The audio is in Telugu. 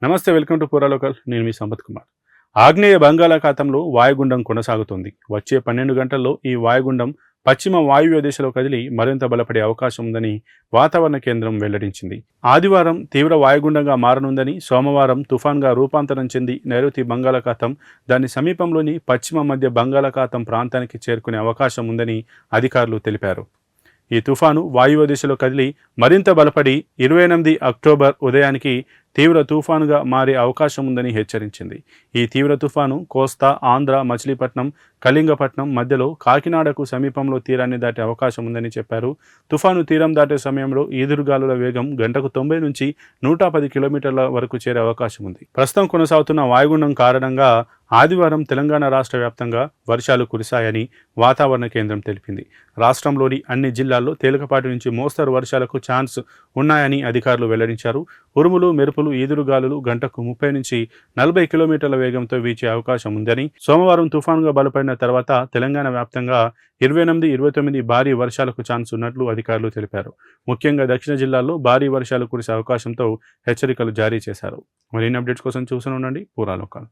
నమస్తే, వెల్కమ్ టు పూరాలోకల్. నేను మీ సంపత్ కుమార్. ఆగ్నేయ బంగాళాఖాతంలో వాయుగుండం కొనసాగుతోంది. వచ్చే 12 గంటల్లో ఈ వాయుగుండం పశ్చిమ వాయువ్య దిశలో కదిలి మరింత బలపడే అవకాశం ఉందని వాతావరణ కేంద్రం వెల్లడించింది. ఆదివారం తీవ్ర వాయుగుండంగా మారనుందని, సోమవారం తుఫాన్గా రూపాంతరం చెంది నైరుతి బంగాళాఖాతం, దాని సమీపంలోని పశ్చిమ మధ్య బంగాళాఖాతం ప్రాంతానికి చేరుకునే అవకాశం ఉందని అధికారులు తెలిపారు. ఈ తుఫాను వాయువ్య దిశలో కదిలి మరింత బలపడి 28 అక్టోబర్ ఉదయానికి తీవ్ర తుఫానుగా మారే అవకాశం ఉందని హెచ్చరించింది. ఈ తీవ్ర తుఫాను కోస్తా, ఆంధ్ర, మచిలీపట్నం, కళింగపట్నం మధ్యలో కాకినాడకు సమీపంలో తీరాన్ని దాటే అవకాశం ఉందని చెప్పారు. తుఫాను తీరం దాటే సమయంలో ఈదురుగాలుల వేగం గంటకు 90 నుంచి 110 కిలోమీటర్ల వరకు చేరే అవకాశం ఉంది. ప్రస్తుతం కొనసాగుతున్న వాయుగుండం కారణంగా ఆదివారం తెలంగాణ రాష్ట్ర వ్యాప్తంగా వర్షాలు కురిశాయని వాతావరణ కేంద్రం తెలిపింది. రాష్ట్రంలోని అన్ని జిల్లాల్లో తేలికపాటి నుంచి మోస్తరు వర్షాలకు ఛాన్స్ ఉన్నాయని అధికారులు వెల్లడించారు. ఉరుములు, మెరుపులు, ఈదురుగాలులు గంటకు 30 నుంచి 40 కిలోమీటర్ల వేగంతో వీచే అవకాశం ఉందని, సోమవారం తుఫానుగా బలపడిన తర్వాత తెలంగాణ వ్యాప్తంగా 28, 29 భారీ వర్షాలకు ఛాన్స్ ఉన్నట్లు అధికారులు తెలిపారు. ముఖ్యంగా దక్షిణ జిల్లాల్లో భారీ వర్షాలు కురిసే అవకాశంతో హెచ్చరికలు జారీ చేశారు. మరిన్ని అప్డేట్స్ కోసం చూస్తూనే ఉండండి పూరాలోకల్.